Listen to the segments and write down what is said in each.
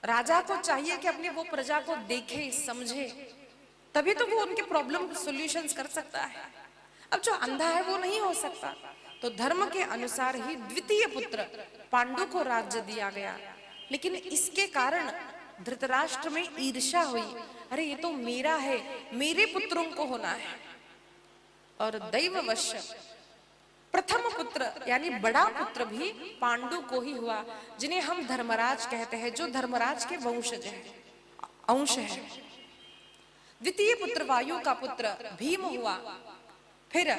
राजा को चाहिए कि अपनी वो प्रजा को देखे समझे, तभी तो वो उनके प्रॉब्लम सॉल्यूशंस कर सकता है। अब जो अंधा है वो नहीं हो सकता। तो धर्म के अनुसार ही द्वितीय पुत्र पांडु को राज्य दिया गया, लेकिन इसके कारण धृतराष्ट्र में ईर्ष्या हुई। अरे ये तो मेरा है, मेरे पुत्रों को होना है। और दैववश प्रथम पुत्र यानी बड़ा पुत्र भी पांडु को ही हुआ, जिन्हें हम धर्मराज कहते हैं, जो धर्मराज के वंशज है, अंश है। द्वितीय पुत्र वायु का पुत्र भीम हुआ। फिर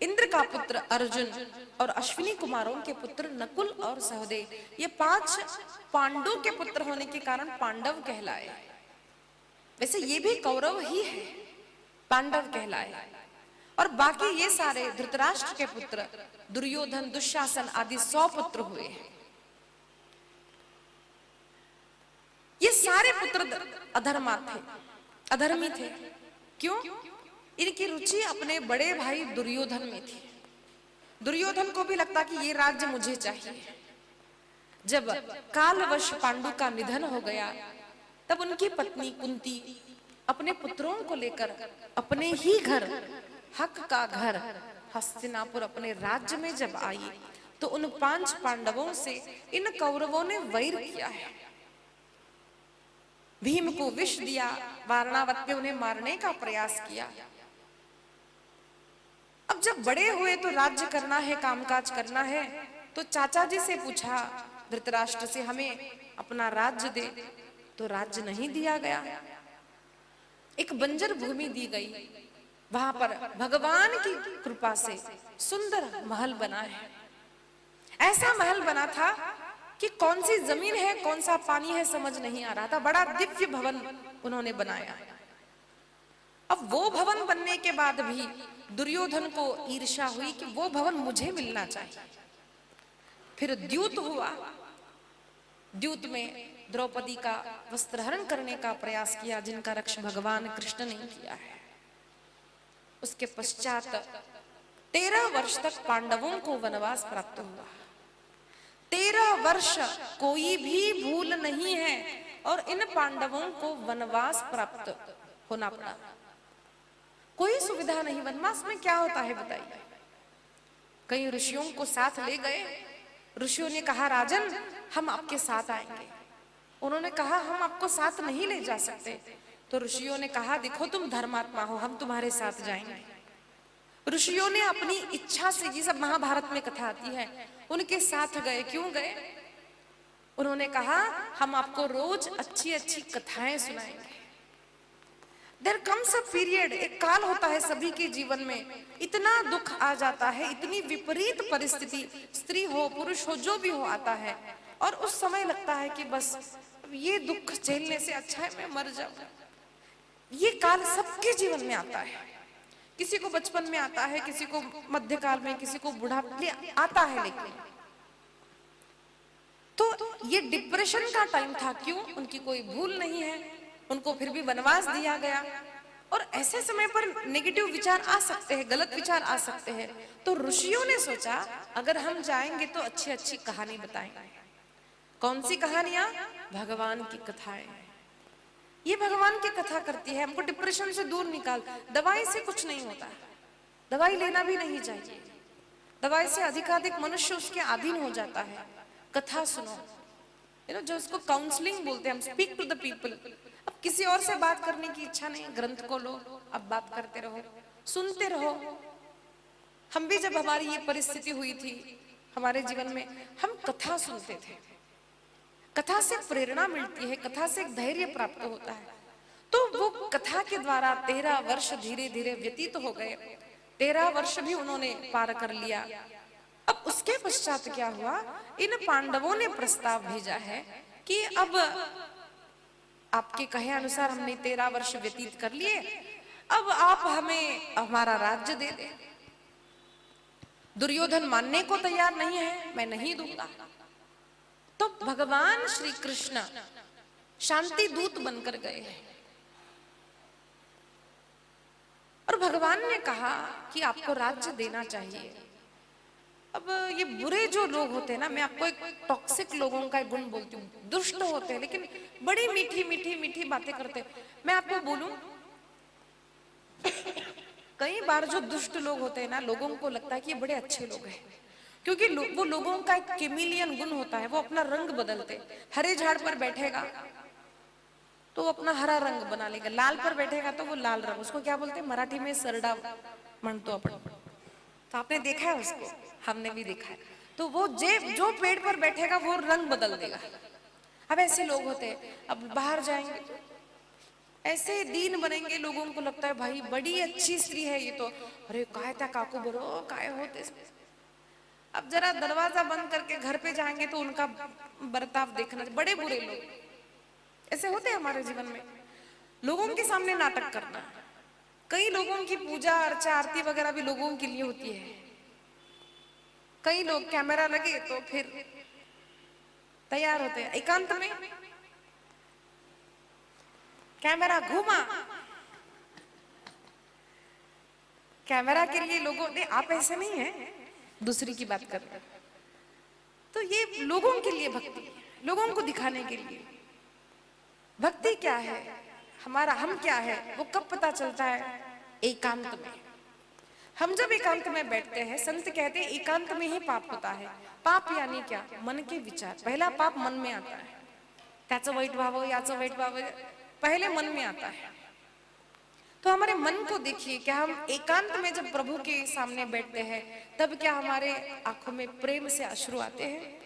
इंद्र का पुत्र अर्जुन और अश्विनी कुमारों के पुत्र नकुल और सहदेव, ये 5 पांडु के पुत्र होने के कारण पांडव कहलाए। वैसे ये भी कौरव ही है, पांडव कहलाए। और बाकी ये सारे धृतराष्ट्र के पुत्र दुर्योधन, दुशासन आदि 100 पुत्र हुए। ये सारे पुत्र अधर्मा थे, अधर्मी थे। क्यों? इनकी रुचि अपने बड़े भाई दुर्योधन में थी। दुर्योधन को भी लगता कि ये राज्य मुझे चाहिए। जब कालवश पांडु का निधन हो गया, तब उनकी पत्नी कुंती अपने पुत्रों को लेकर अपने ही घर, हक का घर हस्तिनापुर, अपने राज्य में जब आई, तो उन 5 पांडवों से इन कौरवों ने वैर किया है। भीम को विष दिया, वारणावत में उन्हें मारने का प्रयास किया। अब जब बड़े हुए तो राज्य करना है, कामकाज करना है, तो चाचा जी से पूछा धृतराष्ट्र से, हमें अपना राज्य दे, तो राज्य नहीं दिया गया। एक बंजर भूमि दी गई, वहां पर भगवान की कृपा से सुंदर महल बना है। ऐसा महल बना था कि कौन सी जमीन है, कौन सा पानी है, समझ नहीं आ रहा था। बड़ा दिव्य भवन उन्होंने बनाया। अब वो भवन बनने के बाद भी दुर्योधन को ईर्ष्या हुई कि वो भवन मुझे मिलना चाहिए। फिर द्यूत हुआ। द्यूत में द्रौपदी का वस्त्रहरण करने का प्रयास किया, जिनका रक्ष भगवान कृष्ण ने किया है। उसके पश्चात 13 वर्ष तक पांडवों को वनवास प्राप्त हुआ। 13 वर्ष कोई भी भूल नहीं है, और इन पांडवों को वनवास प्राप्त होना पड़ा। कोई सुविधा नहीं। वनवास में क्या होता है बताइए? कई ऋषियों को साथ ले गए। ऋषियों ने कहा, राजन हम आपके साथ आएंगे। उन्होंने कहा, हम आपको साथ नहीं ले जा सकते। तो ऋषियों ने कहा, देखो तुम धर्मात्मा हो, हम तुम्हारे साथ जाएंगे। ऋषियों ने अपनी इच्छा से, ये सब महाभारत में कथा आती है, उनके साथ गए। क्यों गए? उन्होंने कहा, हम आपको रोज अच्छी अच्छी कथाएं सुनाएंगे। देयर कम्स अ पीरियड, एक काल होता है सभी के जीवन में, इतना दुख आ जाता है, इतनी विपरीत परिस्थिति, स्त्री हो पुरुष हो जो भी हो, आता है, और उस समय लगता है कि बस ये दुख झेलने से अच्छा है मैं मर जाऊं। ये काल सबके जीवन में आता है। किसी को बचपन में आता है, किसी को मध्यकाल में, किसी को बुढ़ापे आता है। लेकिन तो ये डिप्रेशन का टाइम था। क्यों? उनकी कोई भूल नहीं है, उनको फिर भी वनवास दिया गया। और ऐसे समय पर नेगेटिव विचार आ सकते हैं, गलत विचार आ सकते हैं। तो ऋषियों ने सोचा, अगर हम जाएंगे तो अच्छी अच्छी कहानी बताएंगे। कौन सी कहानियां? भगवान की कथाएं। ये भगवान की कथा करती है, हमको डिप्रेशन से दूर निकाल। दवाई से कुछ नहीं होता, दवाई लेना भी नहीं चाहिए। दवाई से अधिकाधिक मनुष्य उसके अधीन हो जाता है। कथा सुनो, जो इसको काउंसलिंग बोलते हैं, हम स्पीक टू द पीपल। अब किसी और से बात करने की इच्छा नहीं, ग्रंथ को लो, अब बात करते रहो, सुनते रहो। हम भी जब हमारी ये परिस्थिति हुई थी हमारे जीवन में, हम कथा सुनते थे। कथा से प्रेरणा मिलती है, कथा से एक धैर्य प्राप्त होता है। तो वो कथा के द्वारा 13 वर्ष धीरे धीरे व्यतीत हो गए। 13 वर्ष भी उन्होंने पार कर लिया। अब उसके पश्चात क्या हुआ? इन पांडवों ने प्रस्ताव भेजा है कि अब आपके कहे अनुसार हमने 13 वर्ष व्यतीत कर लिए, अब आप हमें हमारा राज्य दे दें। दुर्योधन मानने को तैयार नहीं है, मैं नहीं दूंगा। तो भगवान श्री कृष्ण शांति दूत बनकर गए हैं, और भगवान ने कहा कि आपको राज्य देना चाहिए। अब ये बुरे जो लोग होते हैं ना, मैं आपको एक टॉक्सिक लोगों का एक गुण बोलती हूँ। दुष्ट होते हैं लेकिन बड़ी मीठी मीठी मीठी बातें करते हैं। मैं आपको बोलूं, कई बार जो दुष्ट लोग होते हैं ना, लोगों को लगता है कि ये बड़े अच्छे लोग हैं, क्योंकि वो लोगों का एक कैमिलियन गुण होता है, वो अपना रंग बदलते। हरे झाड़ पर बैठेगा तो वो अपना हरा रंग बना लेगा, लाल पर बैठेगा तो वो लाल रंग, उसको क्या बोलते हैं मराठी में सरडा म्हणतो अपन। तो आपने देखा है उसको, हमने भी देखा है। तो वो जो पेड़ पर बैठेगा वो रंग बदल देगा। अब ऐसे लोग होते हैं, अब बाहर जाएंगे तो ऐसे दीन बनेंगे, लोगों को लगता है भाई बड़ी अच्छी स्त्री है ये तो, अरे काय त्या काकू बरो काय होते। अब जरा दरवाजा बंद करके घर पे जाएंगे तो उनका बर्ताव देखना, बड़े बुरे लोग ऐसे होते हैं हमारे जीवन में। लोगों के सामने नाटक करना, कई लोगों की पूजा अर्चा आरती वगैरह भी लोगों के लिए होती है। कई लोग कैमरा लगे तो फिर तैयार होते हैं, एकांत में कैमरा घूमा, कैमरा के लिए लोगों ने, आप ऐसे नहीं है, दूसरी की बात कर रहे हैं। तो ये लोगों के लिए भक्ति, लोगों को दिखाने के लिए। भक्ति क्या है, हमारा हम क्या है, वो कब पता चलता है? एकांत में। हम जब एकांत में बैठते हैं, संत कहते हैं एकांत में ही पाप होता है। पाप यानी क्या? मन के विचार। पहला पाप मन में आता है, त्याचं वाईट व्हावं, याचं वाईट व्हावं, पहले मन में आता है। तो हमारे मन को देखिए, क्या हम एकांत में जब प्रभु के सामने बैठते हैं तब क्या हमारे आंखों में प्रेम से अश्रु आते हैं?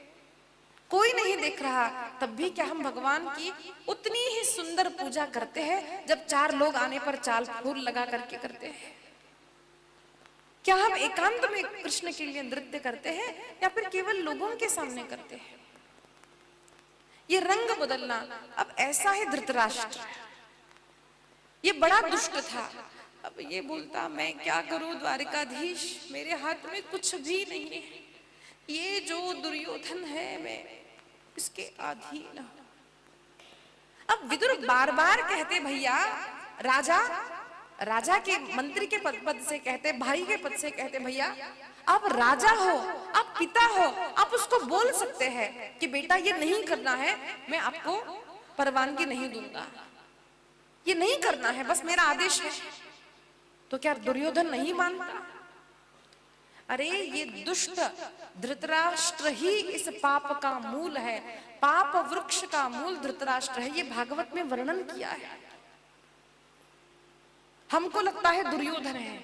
कोई नहीं देख रहा तब भी क्या हम भगवान की उतनी ही सुंदर पूजा करते हैं जब चार लोग आने पर चाल फूल लगा करके करते हैं? क्या हम एकांत में कृष्ण के लिए नृत्य करते हैं या फिर केवल लोगों के सामने करते हैं? ये रंग बदलना। अब ऐसा है धृतराष्ट्र, ये बड़ा दुष्ट था। अब ये बोलता मैं क्या करूं द्वारिकाधीश, मेरे हाथ में कुछ भी नहीं है, ये जो दुर्योधन है मैं इसके अधीन हूं। अब विदुर बार बार कहते भैया, राजा के मंत्री के पद से कहते, भाई के पद से कहते भैया आप राजा हो, आप पिता हो, आप उसको बोल सकते हैं कि बेटा ये नहीं करना है, मैं आपको परवानगी नहीं दूंगा, ये नहीं करना है, बस मेरा आदेश है। तो क्या दुर्योधन नहीं मानता? अरे ये दुष्ट धृतराष्ट्र ही इस पाप का मूल है, पाप वृक्ष का मूल धृतराष्ट्र है, ये भागवत में वर्णन किया है। हमको लगता है दुर्योधन है,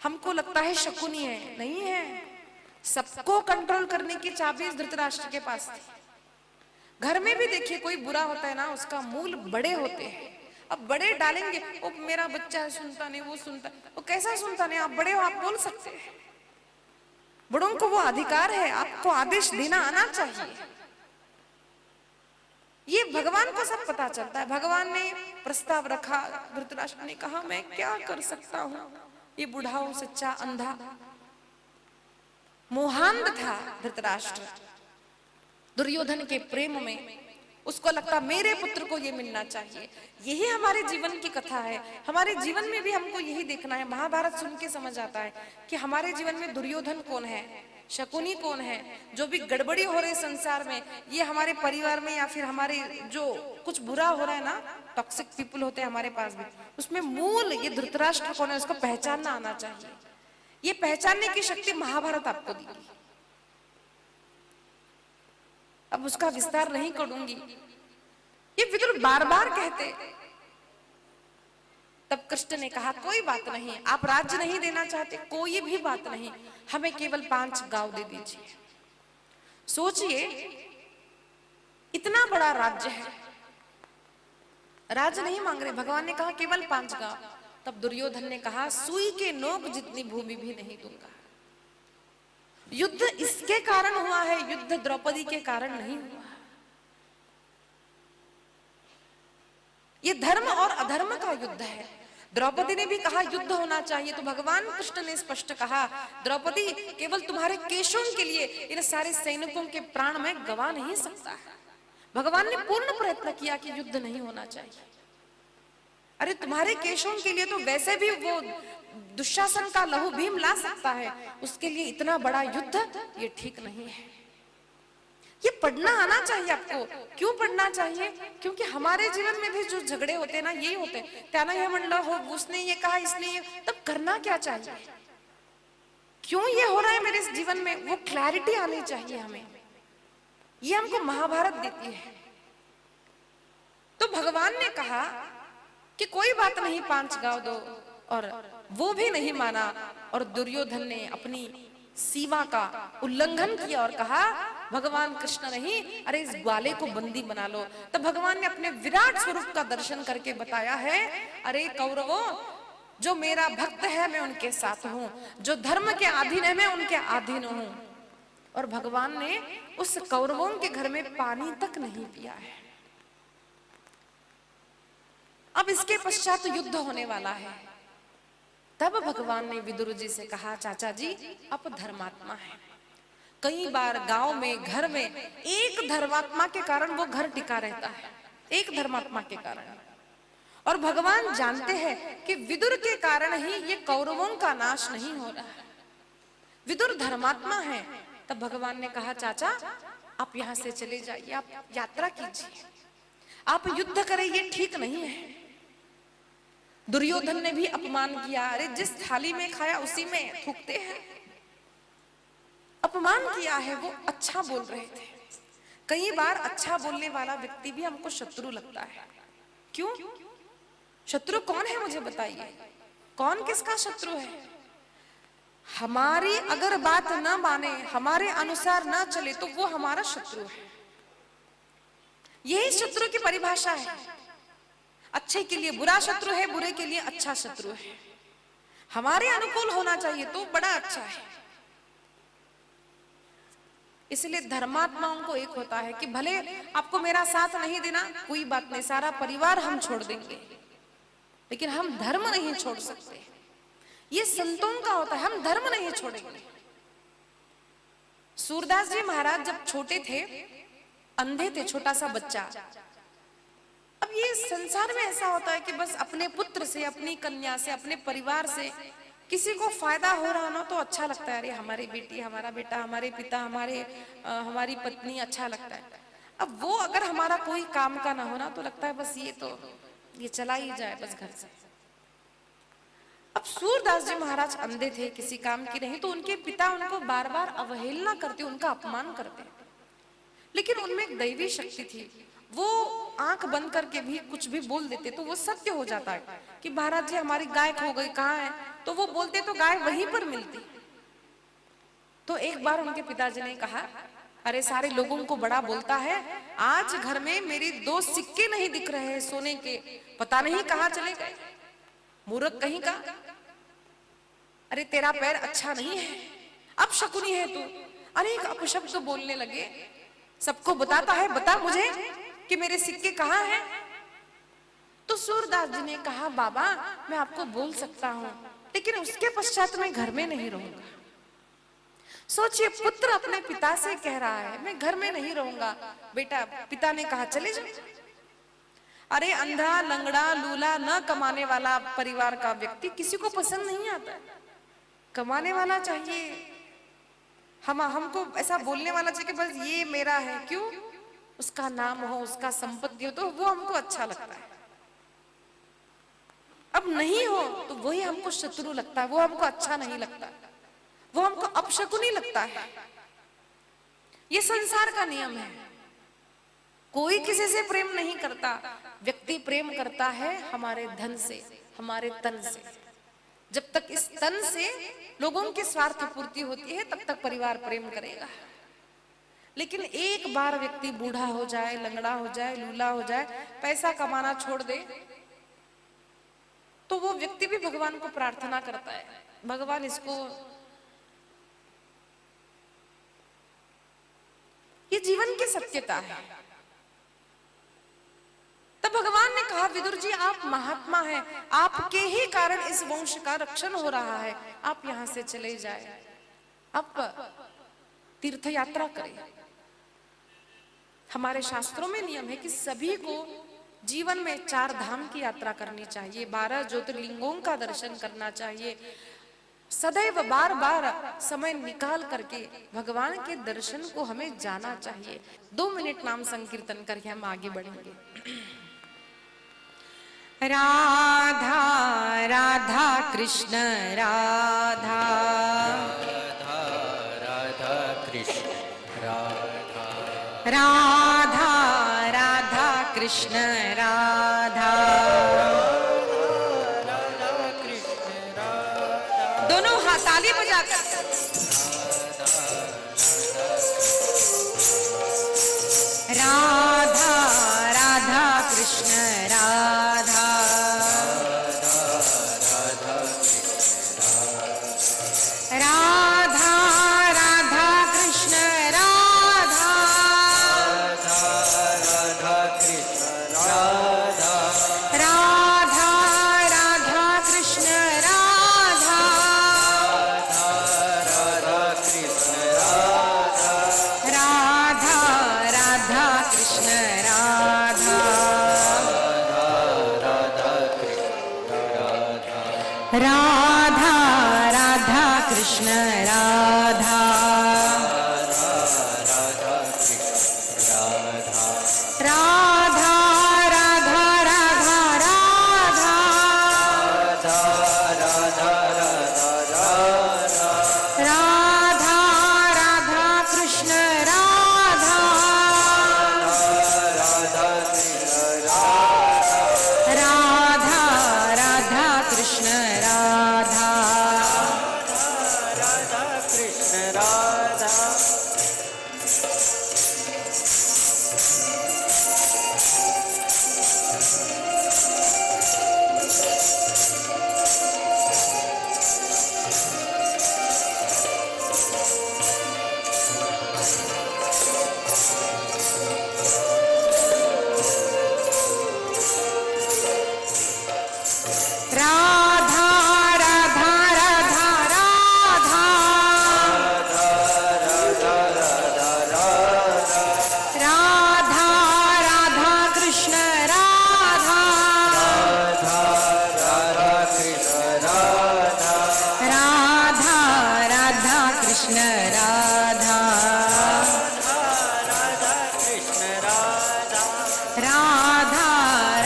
हमको लगता है शकुनी है, नहीं है। सबको कंट्रोल करने की चाबी इस धृतराष्ट्र के पास थी। घर में भी देखिए कोई बुरा होता है ना, उसका मूल बड़े होते हैं। अब बड़े डालेंगे, वो मेरा बच्चा है सुनता नहीं, वो सुनता, वो कैसा सुनता नहीं? आप बड़े हो, आप बोल सकते हैं, बड़ों को वो अधिकार है, आपको आदेश देना आना चाहिए। ये भगवान को सब पता चलता है। भगवान ने प्रस्ताव रखा, धृतराष्ट्र ने कहा मैं क्या कर सकता हूं, ये बुढ़ाऊ सच्चा अंधा मोहांध था धृतराष्ट्र दुर्योधन के प्रेम में। उसको लगता मेरे पुत्र को ये मिलना चाहिए। यही हमारे जीवन की कथा है, हमारे जीवन में भी हमको यही देखना है। महाभारत सुन के समझ आता है कि हमारे जीवन में दुर्योधन कौन है, शकुनी कौन है। जो भी गड़बड़ी हो रही संसार में, ये हमारे परिवार में या फिर हमारे जो कुछ बुरा हो रहा है ना, टॉक्सिक पीपल होते हैं हमारे पास भी, उसमें मूल ये धृतराष्ट्र कौन है, उसको पहचानना आना चाहिए। ये पहचानने की शक्ति महाभारत आपको दी। अब उसका विस्तार नहीं करूंगी। ये विदुर बार बार कहते। तब कृष्ण ने कहा कोई बात नहीं, आप राज्य नहीं देना चाहते, कोई भी बात नहीं, हमें केवल 5 गांव दे दीजिए। सोचिए इतना बड़ा राज्य है, राज्य नहीं मांग रहे, भगवान ने कहा केवल 5 गांव। तब दुर्योधन ने कहा सुई के नोक जितनी भूमि भी नहीं दूंगा। युद्ध इसके कारण हुआ है, युद्ध द्रौपदी के कारण नहीं हुआ। ये धर्म और अधर्म का युद्ध है। द्रौपदी ने भी कहा युद्ध होना चाहिए, तो भगवान कृष्ण ने स्पष्ट कहा द्रौपदी केवल तुम्हारे केशों के लिए इन सारे सैनिकों के प्राण में गवा नहीं सकता है। भगवान ने पूर्ण प्रयत्न किया कि युद्ध नहीं होना चाहिए। अरे तुम्हारे केशों के लिए तो वैसे भी वो दुशासन का लहू भीम ला सकता है, उसके लिए इतना बड़ा युद्ध ये ठीक नहीं है। ये पढ़ना आना चाहिए आपको। क्यों पढ़ना चाहिए? क्योंकि हमारे जीवन में भी जो झगड़े होते हैं ना, यही होते हैं। त्याना यह मंडल हो, उसने ये कहा, इसने ये, तब करना क्या चाहिए? क्यों ये हो रहा है मेरे जीवन में, वो क्लैरिटी आनी चाहिए हमें। ये हमको महाभारत देती है। तो भगवान ने कहा कि कोई बात नहीं, 5 गांव दो, और वो भी नहीं माना। और दुर्योधन ने अपनी सीमा का उल्लंघन किया और कहा भगवान कृष्ण नहीं, अरे इस ग्वाले को बंदी बना लो। तो भगवान ने अपने विराट स्वरूप का दर्शन करके बताया है, अरे कौरवों, जो मेरा भक्त है मैं उनके साथ हूं, जो धर्म के अधीन है मैं उनके अधीन हूं। और भगवान ने उस कौरवों के घर में पानी तक नहीं पिया है। अब इसके पश्चात युद्ध होने वाला है। तब भगवान ने विदुर जी से कहा, चाचा जी आप धर्मात्मा हैं। कई बार गांव में, घर में एक धर्मात्मा के कारण वो घर टिका रहता है, एक धर्मात्मा के कारण। और भगवान जानते हैं कि विदुर के कारण ही ये कौरवों का नाश नहीं हो रहा है। विदुर धर्मात्मा है। तब भगवान ने कहा, चाचा आप यहां से चले जाइए, आप यात्रा कीजिए, आप युद्ध करें, ये ठीक नहीं है। दुर्योधन ने भी अपमान किया। अरे जिस थाली में खाया उसी में थूकते हैं। अपमान किया है, वो अच्छा बोल रहे थे। कई बार अच्छा बोलने वाला व्यक्ति भी हमको शत्रु लगता है। क्यों? शत्रु कौन है मुझे बताइए, कौन किसका शत्रु है? हमारी अगर बात ना माने, हमारे अनुसार ना चले, तो वो हमारा शत्रु है। यही शत्रु की परिभाषा है। अच्छे के लिए बुरा शत्रु है, बुरे के लिए अच्छा शत्रु है। हमारे अनुकूल होना चाहिए तो बड़ा अच्छा है। इसलिए धर्मात्माओं को एक होता है कि भले आपको मेरा साथ नहीं देना, कोई बात नहीं, सारा परिवार हम छोड़ देंगे, लेकिन हम धर्म नहीं छोड़ सकते। ये संतों का होता है, हम धर्म नहीं छोड़ेंगे। सूरदास जी महाराज जब छोटे थे, अंधे थे, छोटा सा बच्चा। अब ये संसार में ऐसा होता है कि बस अपने पुत्र से, अपनी कन्या से, अपने परिवार से किसी को फायदा हो रहा ना तो अच्छा लगता है। अरे हमारी बेटी, हमारा बेटा, हमारे पिता, हमारी पत्नी, अच्छा लगता है। अब वो अगर हमारा कोई काम का ना होना तो लगता है बस ये चला ही जाए बस घर से। अब सूरदास जी महाराज अंधे थे, किसी काम की नहीं, तो उनके पिता उनको बार बार अवहेलना करते, उनका अपमान करते। लेकिन उनमें एक दैवी शक्ति थी। वो आंख बंद करके भी कुछ भी बोल देते तो वो सत्य हो जाता है कि महाराज जी हमारी गाय खो गई, कहाँ है? तो वो बोलते तो गाय वहीं पर मिलती। तो एक बार उनके पिताजी ने कहा, अरे सारे लोगों को बड़ा बोलता है, आज घर में मेरे 2 सिक्के नहीं दिख रहे हैं सोने के, पता नहीं कहाँ चले गए, मूर्ख कहीं का। अरे तेरा पैर अच्छा नहीं है, अब शकुनी है तू। अनेक अपशब्द बोलने लगे। सबको बताता है, बता मुझे कि मेरे सिक्के कहाँ हैं। तो सूरदास जी ने कहा, बाबा मैं आपको बोल सकता हूं, लेकिन उसके पश्चात मैं घर में नहीं रहूंगा। सोचिए, पुत्र अपने पिता से कह रहा है मैं घर में नहीं रहूंगा। बेटा, पिता ने कहा चले जाओ। अरे अंधा, लंगड़ा, लूला, न कमाने वाला परिवार का व्यक्ति किसी को पसंद नहीं आता। कमाने वाला चाहिए। हमको ऐसा बोलने वाला चाहिए कि बस ये मेरा है। क्यों? उसका नाम हो, उसका संपत्ति हो, तो वो हमको अच्छा लगता है। अब नहीं हो तो वही हमको शत्रु लगता है, वो हमको अच्छा नहीं लगता, वो हमको अपशकुनी लगता है। ये संसार का नियम है। कोई किसी से प्रेम नहीं करता। व्यक्ति प्रेम करता है हमारे धन से, हमारे तन से। जब तक इस तन से लोगों की स्वार्थ पूर्ति होती है, तब तक परिवार प्रेम करेगा। लेकिन एक बार व्यक्ति बूढ़ा हो जाए, लंगड़ा हो जाए, लूला हो जाए, पैसा कमाना छोड़ दे, तो वो व्यक्ति भी भगवान को प्रार्थना करता है, भगवान इसको, ये जीवन की सत्यता है। तब भगवान ने कहा, विदुर जी आप महात्मा हैं, आपके ही कारण इस वंश का रक्षण हो रहा है, आप यहां से चले जाए, आप तीर्थ यात्रा करें। हमारे शास्त्रों में नियम है कि सभी को जीवन में 4 धाम की यात्रा करनी चाहिए, 12 ज्योतिर्लिंगों का दर्शन करना चाहिए। सदैव बार बार समय निकाल करके भगवान के दर्शन को हमें जाना चाहिए। 2 मिनट नाम संकीर्तन करके हम आगे बढ़ेंगे। राधा राधा कृष्ण राधा राधा कृष्ण राधा राधा राधा कृष्ण राधा दोनों हाथ ताली बजाकर राधा राधा कृष्ण राधा राधा राधा कृष्ण राधा राधा कृष्ण राधा राधा राधा कृष्ण राधा राधा कृष्ण राधा राधा राधा कृष्ण राधा राधा राधा कृष्ण राधा राधा राधा राधा राधा राधा राधा कृष्ण राधा राधा राधा कृष्ण राधा कृष्ण राधा राधा राधा राधा राधा राधा राधा कृष्ण राधा राधा राधा कृष्ण राधा राधा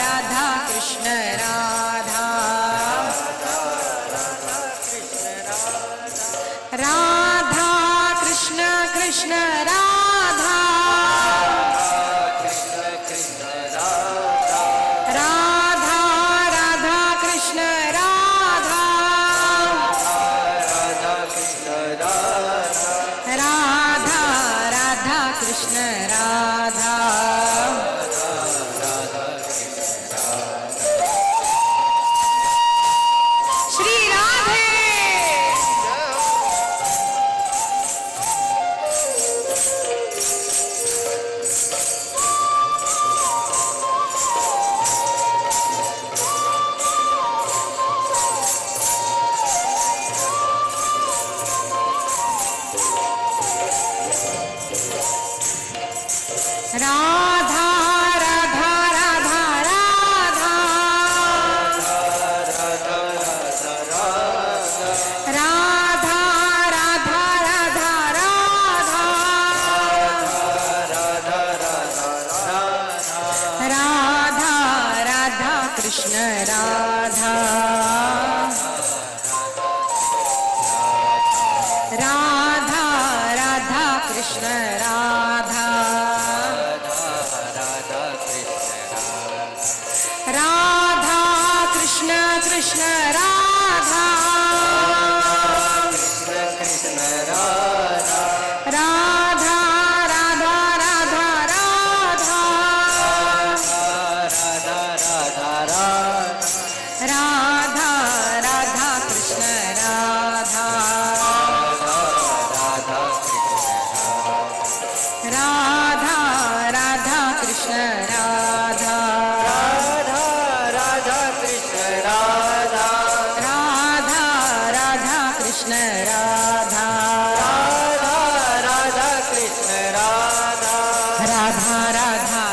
राधा कृष्ण राधा राधा कृष्ण कृष्ण राधा राधा राधा कृष्ण राधा राधा राधा कृष्ण राधा श्री राधे राधा राधा राधा राधा राधा राधा राधा राधा राधा राधा कृष्ण राधा राधा राधा कृष्ण राधा राधा कृष्ण कृष्ण राधा राधा राधा राधा राधा राधा राधा कृष्ण राधा राधा राधा कृष्ण राधा राधा कृष्ण राधा राधा राधा कृष्ण राधा राधा कृष्ण राधा राधा राधा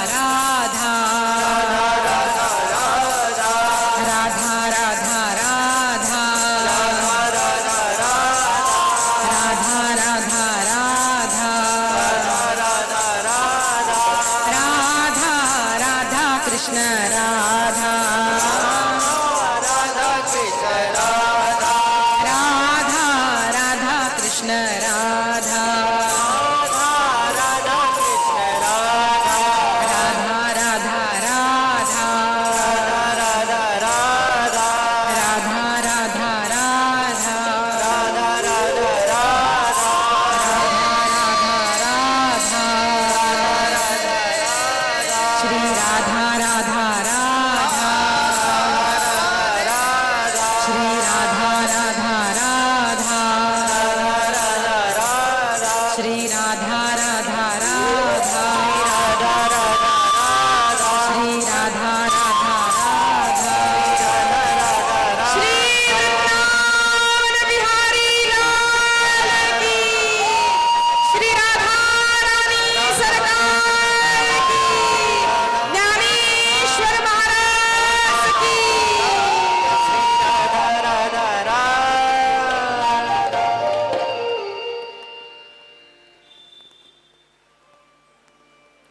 राधा कृष्ण राधा राधा कृष्ण राधा राधा राधा राधा राधा राधा राधा राधा राधा राधा राधा राधा श्री राधा राधा राधा श्री राधा राधा राधा श्री राधा राधा राधा श्री राधा राधा राधा श्री वृंदावन बिहारी लाल की श्री राधा रानी सरकार की ज्ञानेश्वर महाराज की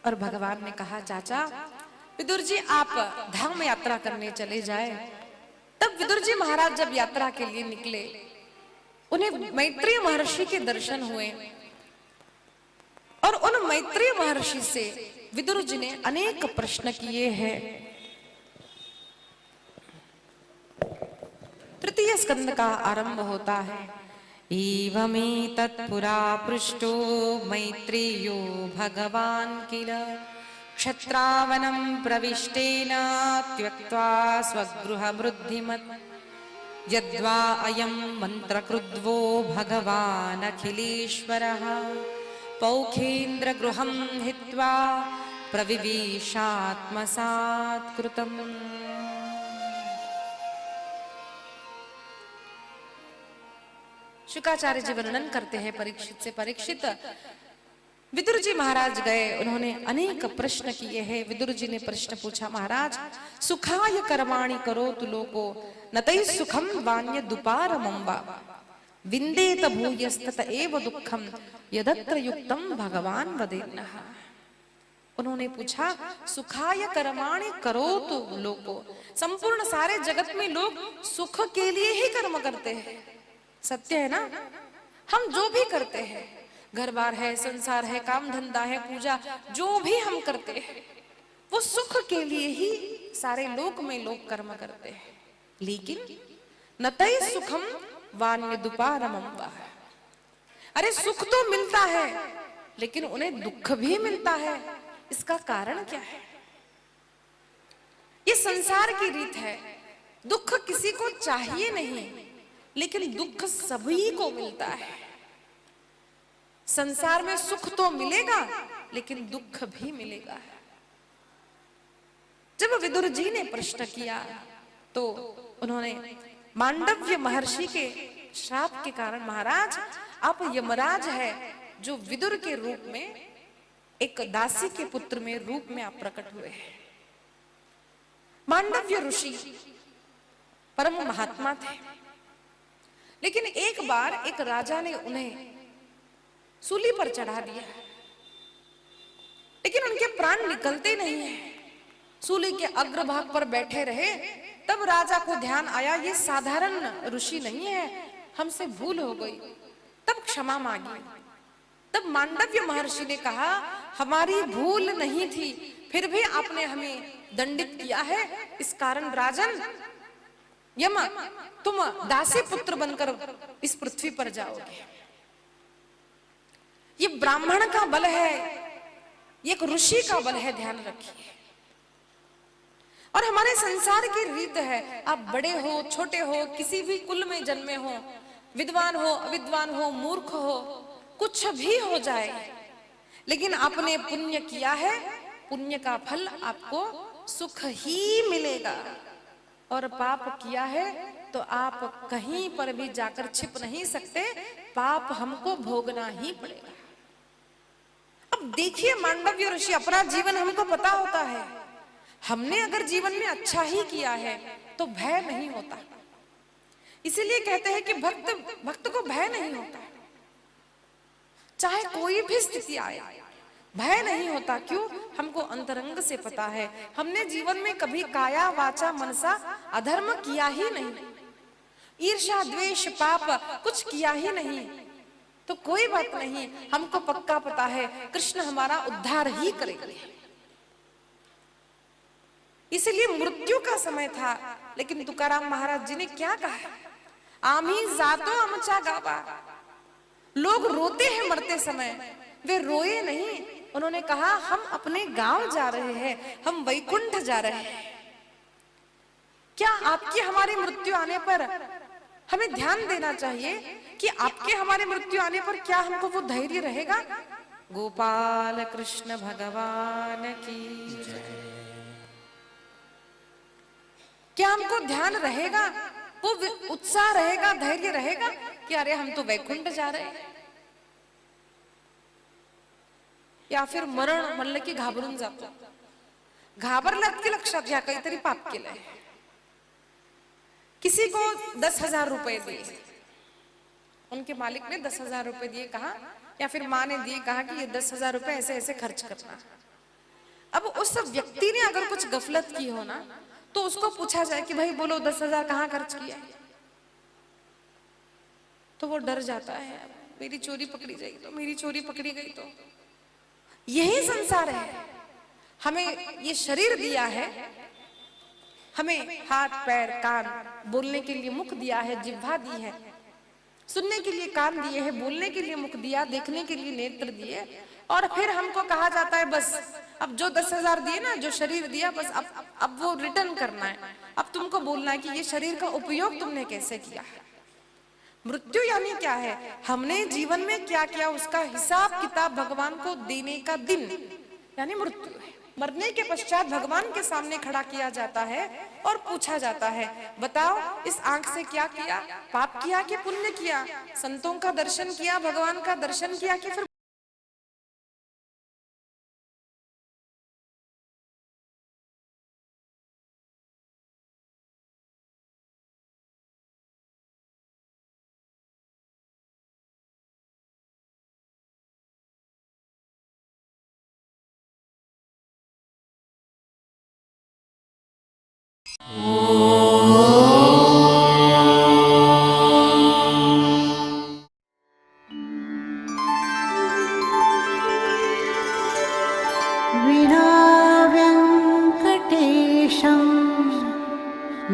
और भगवान ने कहा चाचा विदुर जी आप धाम यात्रा करने चले जाए। तब विदुर जी महाराज जब यात्रा के लिए निकले उन्हें मैत्रेय महर्षि के दर्शन हुए और उन मैत्रेय महर्षि से विदुर जी ने अनेक प्रश्न किए हैं। तृतीय स्कंद का आरंभ होता है। एवमेतत्पुरा पृष्टो मैत्रेयो भगवान् किल क्षत्रावनं प्रविष्टेन त्यक्त्वा स्वगृहमृद्धिमत् यद्वा अयं मन्त्रकृद्वो भगवान् अखिलेश्वरः पौखेन्द्रगृहं हित्वा प्रविवेशात्मसात्कृतम्। शुकाचार्य जी वर्णन करते हैं परीक्षित से। परीक्षित विदुर जी महाराज गए, उन्होंने अनेक प्रश्न किए हैं। विदुर जी ने प्रश्न पूछा महाराज सुखाय कर्माणि करोतु लोको नतै सुखम वान्य दुपारमं वा विन्देत भूयस्तत एव दुःखम यदत्र युक्तम भगवान वदेन्नः। उन्होंने पूछा सुखाय कर्माणि करोतु लोको, संपूर्ण सारे जगत में लोग सुख के लिए ही कर्म करते हैं। सत्य है ना? हम जो भी करते हैं, घर बार है, संसार है, काम धंधा है, पूजा जो भी हम करते हैं वो सुख के लिए ही सारे लोक में लोग कर्म करते हैं। लेकिन नतै सुखम वान्य दुपारमं वा, अरे सुख तो मिलता है लेकिन उन्हें दुख भी मिलता है। इसका कारण क्या है? ये संसार की रीत है, दुख किसी को चाहिए नहीं लेकिन दुख सभी को मिलता है। संसार में सुख तो मिलेगा लेकिन दुख भी मिलेगा। जब विदुर जी ने प्रश्न किया तो उन्होंने मांडव्य महर्षि के श्राप के कारण महाराज आप यमराज है जो विदुर के रूप में एक दासी के पुत्र में रूप में आप प्रकट हुए हैं। मांडव्य ऋषि परम महात्मा थे, लेकिन एक बार एक राजा ने उन्हें सूली पर चढ़ा दिया, लेकिन उनके प्राण निकलते नहीं है। सूली के अग्रभाग पर बैठे रहे। तब राजा को ध्यान आया ये साधारण ऋषि नहीं है, हमसे भूल हो गई। तब क्षमा मांगी। तब मांडव्य महर्षि ने कहा हमारी भूल नहीं थी, फिर भी आपने हमें दंडित किया है, इस कारण राजन यम तुम दासी पुत्र बनकर इस पृथ्वी पर जाओगे। ये ब्राह्मण का बल है, ये एक ऋषि का बल है, ध्यान रखिए। और हमारे संसार की रीत है, आप बड़े हो छोटे हो, किसी भी कुल में जन्मे हो, विद्वान हो अविद्वान हो, मूर्ख हो, कुछ भी हो जाए, लेकिन आपने पुण्य किया है, पुण्य का फल आपको सुख ही मिलेगा। और पाप किया है तो आप कहीं पर भी जाकर छिप नहीं सकते, पाप हमको भोगना ही पड़ेगा। अब देखिए मांडव्य ऋषि, अपना जीवन हमको पता होता है, हमने अगर जीवन में अच्छा ही किया है तो भय नहीं होता। इसीलिए कहते हैं कि भक्त को भय नहीं होता, चाहे कोई भी स्थिति आए भय नहीं होता। क्यों? हमको अंतरंग से पता है, हमने जीवन में कभी काया वाचा मनसा अधर्म किया ही नहीं, ईर्ष्या द्वेष पाप कुछ किया ही नहीं। तो कोई बात नहीं, हमको पक्का पता है कृष्ण हमारा उद्धार ही करेंगे। इसलिए मृत्यु का समय था, लेकिन तुकाराम महाराज जी ने क्या कहा, आम्ही जातो आमचा गावा। लोग रोते हैं मरते समय, वे रोए नहीं। उन्होंने कहा हम अपने गांव जा रहे हैं, हम वैकुंठ जा रहे हैं। क्या आपकी हमारी मृत्यु आने पर हमें ध्यान देना चाहिए कि आपके हमारे मृत्यु आने पर क्या हमको वो धैर्य रहेगा? गोपाल कृष्ण भगवान की जय। क्या हमको ध्यान रहेगा, वो उत्साह रहेगा, धैर्य रहेगा कि अरे हम तो वैकुंठ जा रहे हैं? या फिर मरण म्हणलं की घाबरून जातो, घाबरलात की लक्षात घ्या काहीतरी पाप केलंय। किसी को 10,000 रुपए दिए, उनके मालिक ने 10,000 रुपए दिए, कहा या फिर माँ ने दिए, कहा कि ये 10,000 रुपए ऐसे ऐसे खर्च करना। अब उस व्यक्ति ने अगर कुछ गफलत की हो ना, तो उसको पूछा जाए कि भाई बोलो 10,000 कहाँ खर्च किया, तो वो डर जाता है, मेरी चोरी पकड़ी जाएगी तो, मेरी चोरी पकड़ी गई तो। यही संसार है। हमें ये शरीर दिया है, हमें हाथ पैर कान, बोलने के लिए मुख दिया है, जिह्वा दी है, सुनने के लिए कान दिए हैं, बोलने के लिए मुख दिया, देखने के लिए नेत्र दिए, और फिर हमको कहा जाता है बस अब जो 10,000 दिए ना, जो शरीर दिया, बस अब वो रिटर्न करना है। अब तुमको बोलना है कि ये शरीर का उपयोग तुमने कैसे किया है। मृत्यु यानी क्या है? हमने जीवन में क्या किया उसका हिसाब किताब भगवान को देने का दिन यानी मृत्यु है। मरने के पश्चात भगवान के सामने खड़ा किया जाता है और पूछा जाता है, बताओ इस आंख से क्या किया, पाप किया कि पुण्य किया, संतों का दर्शन किया, भगवान का दर्शन किया कि फिर विना वेङ्कटेशं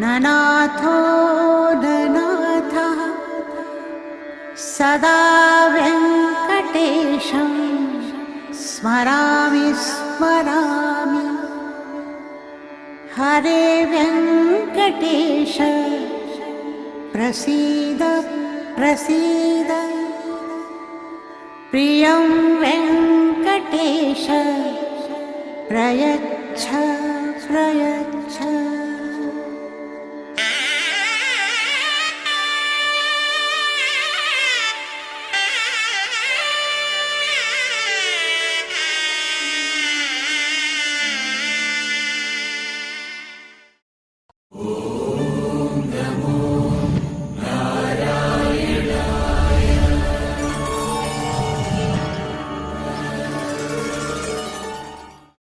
ननाथो ननाथः सदा वेङ्कटेशं स्मरामि स्मरामि। हरे वेङ्कटेश प्रसीद प्रसीद। प्रियं वेङ्कटेश प्रयच्छ प्रयच्छ। नमो